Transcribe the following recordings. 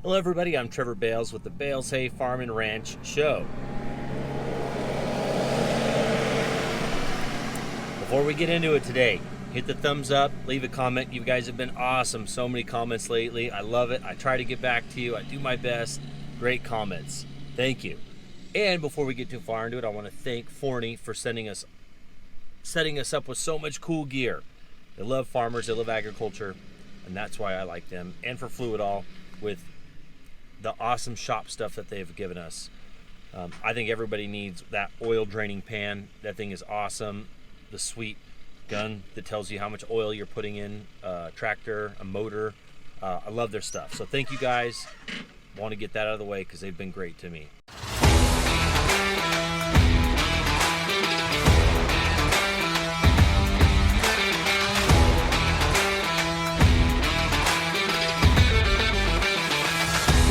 Hello everybody, I'm Trevor Bales with the Bales Hay Farm and Ranch Show. Before we get into it today, hit the thumbs up, leave a comment. You guys have been awesome. So many comments lately. I love it. I try to get back to you. I do my best. Great comments. Thank you. And before we get too far into it, I want to thank Forney for setting us up with so much cool gear. They love farmers, they love agriculture, and that's why I like them. And for Fluidall with the awesome shop stuff that they've given us. I think everybody needs that oil draining pan. That thing is awesome. The sweet gun that tells you how much oil you're putting in a tractor, a motor. I love their stuff. So thank you guys. Want to get that out of the way because they've been great to me.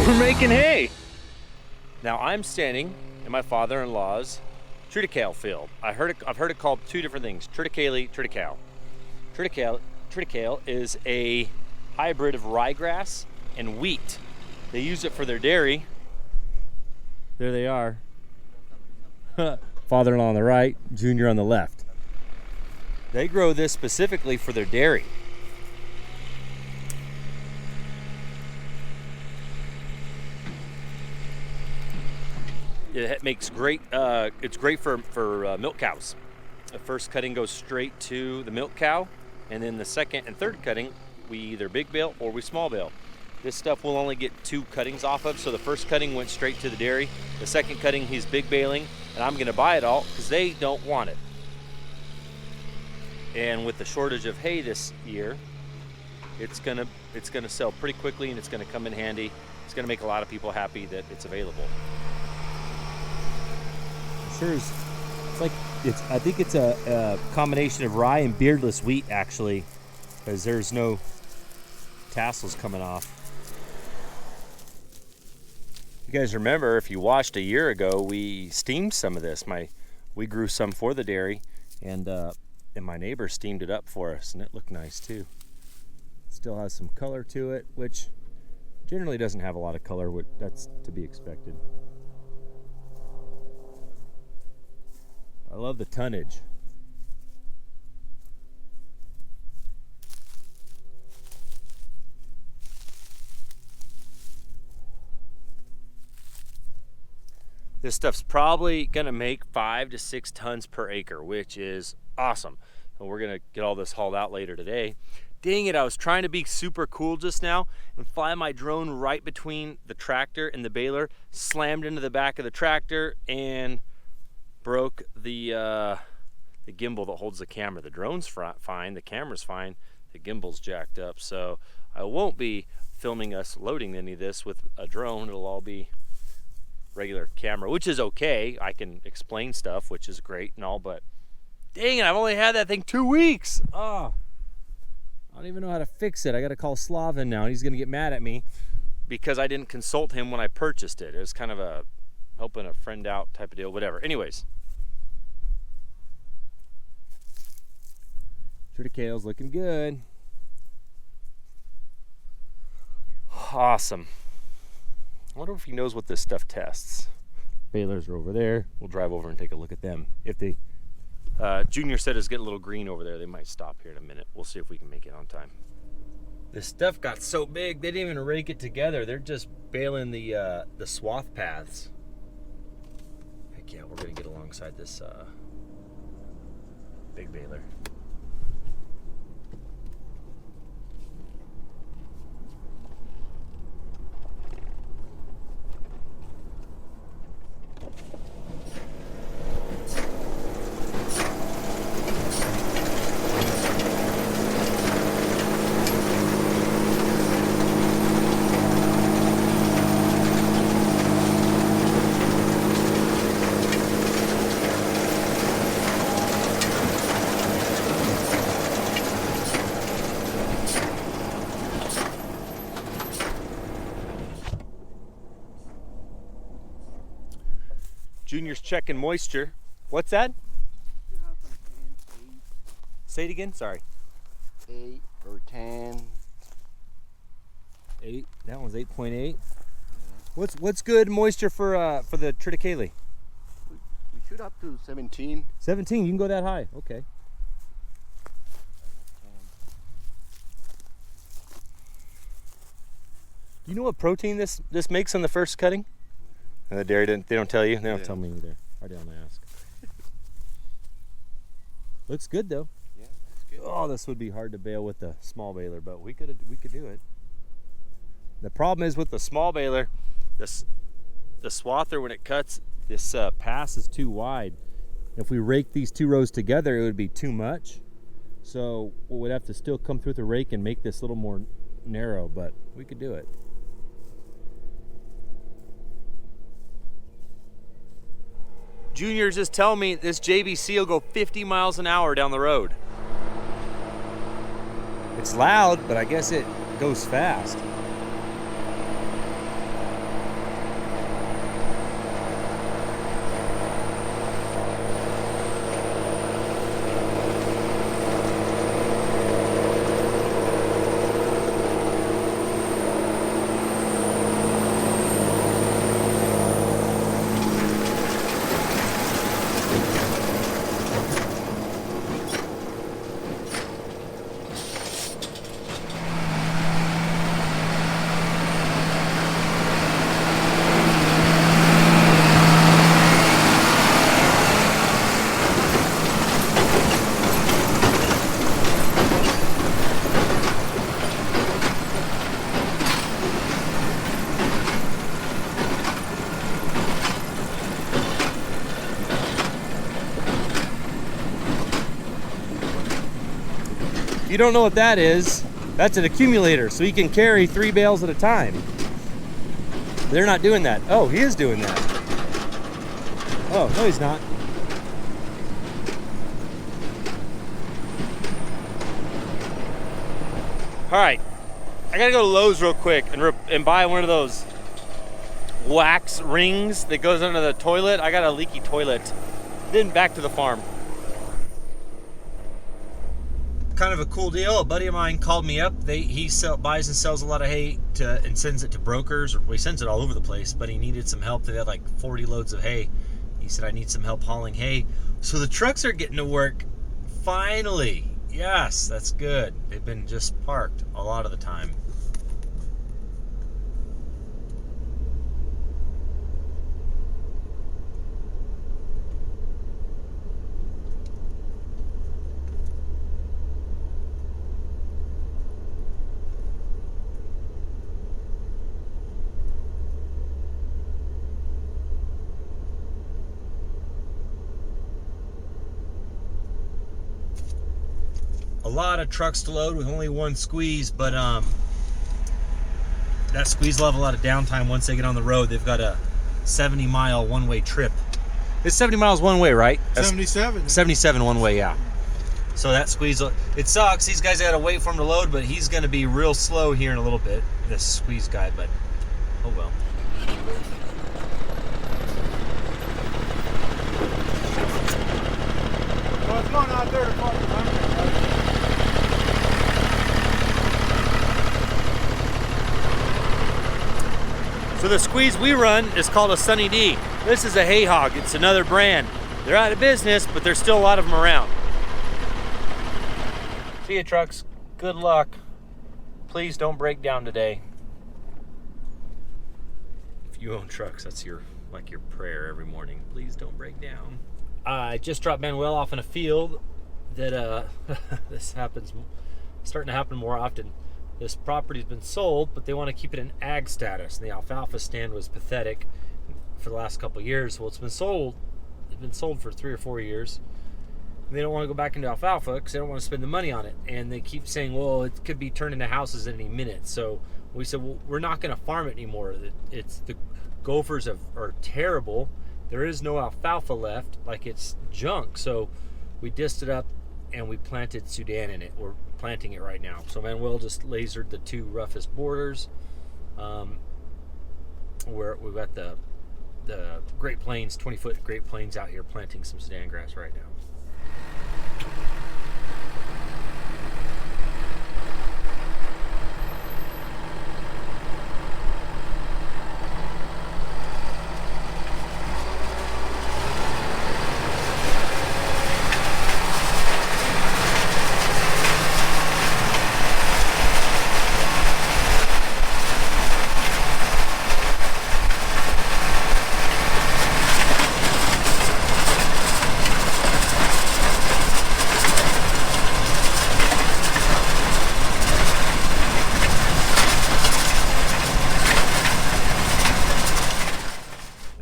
We're making hay. Now I'm standing in my father-in-law's triticale field. I've heard it called two different things: triticale. Triticale is a hybrid of ryegrass and wheat. They use it for their dairy. There they are. Father-in-law on the right, Junior on the left. They grow this specifically for their dairy. It makes great. It's great for milk cows. The first cutting goes straight to the milk cow, and then the second and third cutting, we either big bale or we small bale. This stuff we'll only get 2 cuttings off of. So the first cutting went straight to the dairy. The second cutting he's big baling, and I'm going to buy it all because they don't want it. And with the shortage of hay this year, it's gonna sell pretty quickly, and it's going to come in handy. It's going to make a lot of people happy that it's available. Sure is. I think it's a combination of rye and beardless wheat, actually, because there's no tassels coming off. You guys remember, if you watched a year ago, we steamed some of this. We grew some for the dairy, and my neighbor steamed it up for us, and it looked nice too. Still has some color to it, which generally doesn't have a lot of color. That's to be expected. I love the tonnage. This stuff's probably gonna make 5 to 6 tons per acre, which is awesome. And we're gonna get all this hauled out later today. Dang it, I was trying to be super cool just now and fly my drone right between the tractor and the baler, slammed into the back of the tractor, and broke the gimbal that holds the camera. The drone's fine, the camera's fine, the gimbal's jacked up. So I won't be filming us loading any of this with a drone. It'll all be regular camera, which is okay. I can explain stuff, which is great and all, but dang it, I've only had that thing 2 weeks. Oh, I don't even know how to fix it. I got to call Slavin now, and he's going to get mad at me because I didn't consult him when I purchased it. It was kind of a helping a friend out type of deal, whatever. Anyways, triticale's looking good. Awesome. I wonder if he knows what this stuff tests. Balers are over there. We'll drive over and take a look at them. If they, Junior said it's getting a little green over there. They might stop here in a minute. We'll see if we can make it on time. This stuff got so big they didn't even rake it together. They're just baling the swath paths. Heck yeah, we're gonna get alongside this big baler. Junior's checking moisture. What's that? Say it again, sorry. 8 or 10. 8. That one's 8.8. What's good moisture for the Triticale? We shoot up to 17. 17. You can go that high. Okay. Do you know what protein this makes on the first cutting? The dairy didn't. They don't tell you. They don't tell me either. I don't ask. Looks good though. Yeah, that's good. Oh, this would be hard to bale with the small baler, but we could do it. The problem is with the small baler, the swather when it cuts, this pass is too wide. If we rake these 2 rows together, it would be too much. So we'd have to still come through the rake and make this a little more narrow, but we could do it. Junior's just telling me this JBC will go 50 miles an hour down the road. It's loud, but I guess it goes fast. If you don't know what that is, that's an accumulator, so he can carry 3 bales at a time. They're not doing that. Oh, he is doing that. Oh, no he's not. All right, I gotta go to Lowe's real quick and buy one of those wax rings that goes under the toilet. I got a leaky toilet. Then back to the farm. Kind of a cool deal. A buddy of mine called me up. He buys and sells a lot of hay and sends it to brokers, or he sends it all over the place, but he needed some help. They had like 40 loads of hay. He said, I need some help hauling hay. So the trucks are getting to work finally. Yes, that's good. They've been just parked a lot of the time. A lot of trucks to load with only one squeeze, but that squeeze will have a lot of downtime once they get on the road. They've got a 70-mile one-way trip. It's 70 miles one way, right? 77. 77 one way, yeah. So that squeeze, it sucks. These guys got to wait for him to load, but he's going to be real slow here in a little bit, this squeeze guy, but oh well. Well, it's going out there to park. So the squeeze we run is called a Sunny D. This is a hay hog. It's another brand. They're out of business, but there's still a lot of them around. See ya, trucks. Good luck. Please don't break down today. If you own trucks, that's your prayer every morning. Please don't break down. I just dropped Manuel off in a field that this happens, starting to happen more often. This property's been sold, but they want to keep it in ag status. And the alfalfa stand was pathetic for the last couple of years. Well, it's been sold. It's been sold for 3 or 4 years. And they don't want to go back into alfalfa because they don't want to spend the money on it. And they keep saying, well, it could be turned into houses at any minute. So we said, well, we're not going to farm it anymore. It's the gophers are terrible. There is no alfalfa left. Like, it's junk. So we dished it up and we planted Sudan in it. We're planting it right now. So Manuel just lasered the 2 roughest borders. Where we've got the Great Plains, 20-foot Great Plains out here planting some Sudan grass right now.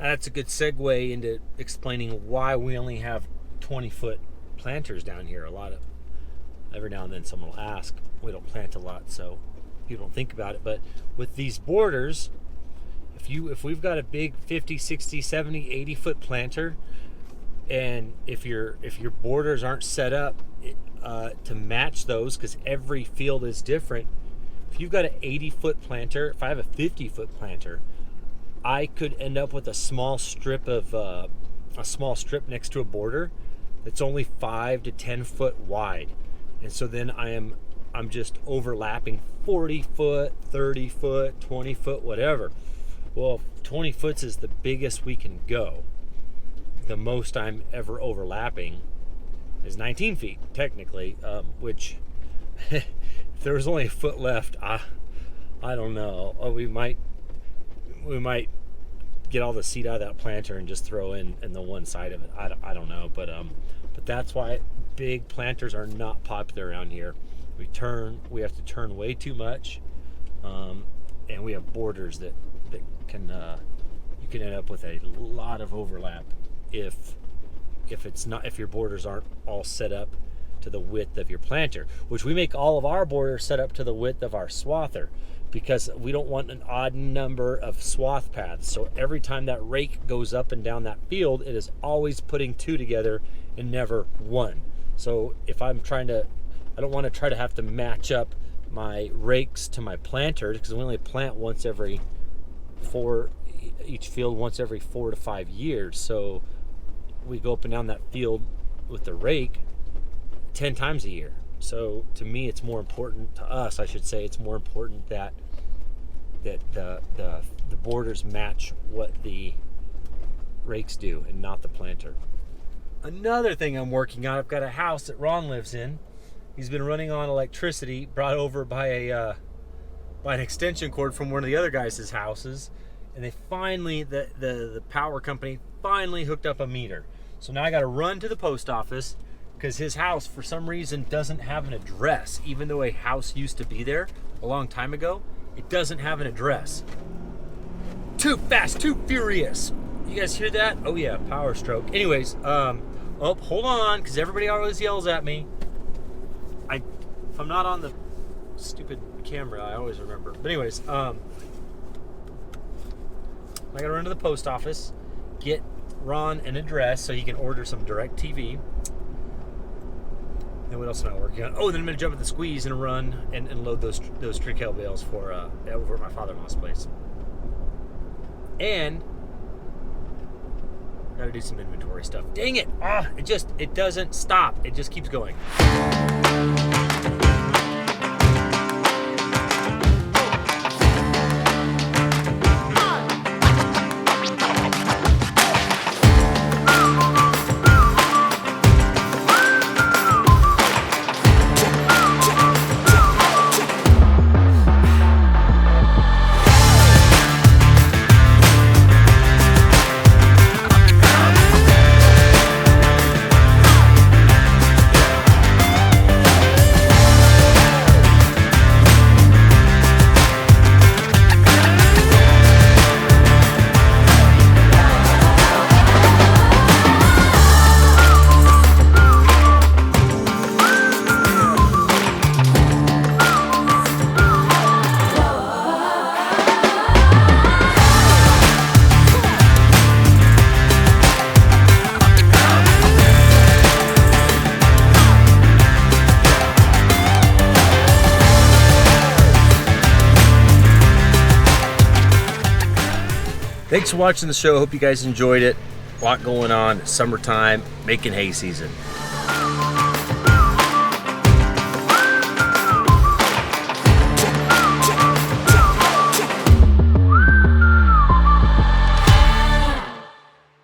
That's a good segue into explaining why we only have 20-foot planters down here. Every now and then someone will ask. We don't plant a lot, so you don't think about it. But with these borders, if we've got a big 50, 60, 70, 80-foot planter, and if your borders aren't set up to match those, because every field is different. If you've got an 80-foot planter, if I have a 50-foot planter, I could end up with a small strip next to a border that's only 5 to 10 foot wide, and so then I'm just overlapping 40 foot, 30 foot, 20 foot, whatever. Well, 20 foot is the biggest we can go. The most I'm ever overlapping is 19 feet, technically, which if there was only a foot left, I don't know. We might get all the seed out of that planter and just throw in the one side of it. I don't know, but that's why big planters are not popular around here. We have to turn way too much, and we have borders that can you can end up with a lot of overlap if your borders aren't all set up to the width of your planter, which we make all of our borders set up to the width of our swather, because we don't want an odd number of swath paths. So every time that rake goes up and down that field, it is always putting two together and never one. So if I don't want to try to have to match up my rakes to my planters, because we only plant each field once every 4 to 5 years. So we go up and down that field with the rake 10 times a year. So to me, it's more important, to us, I should say, it's more important that the borders match what the rakes do and not the planter. Another thing I'm working on, I've got a house that Ron lives in. He's been running on electricity brought over by an extension cord from one of the other guys' houses, and they finally, the power company finally hooked up a meter. So now I got to run to the post office, because his house for some reason doesn't have an address. Even though a house used to be there a long time ago, it doesn't have an address. Too fast, too furious. You guys hear that? Oh yeah, power stroke. Anyways, hold on, because everybody always yells at me. If I'm not on the stupid camera, I always remember. But anyways, I gotta run to the post office, get Ron an address so he can order some direct TV. And what else am I working on? Oh, then I'm gonna jump at the squeeze and run and load those Triticale bales for over at my father-in-law's place. And gotta do some inventory stuff. Dang it! It doesn't stop. It just keeps going. Thanks for watching the show. Hope you guys enjoyed it. A lot going on. Summertime, making hay season.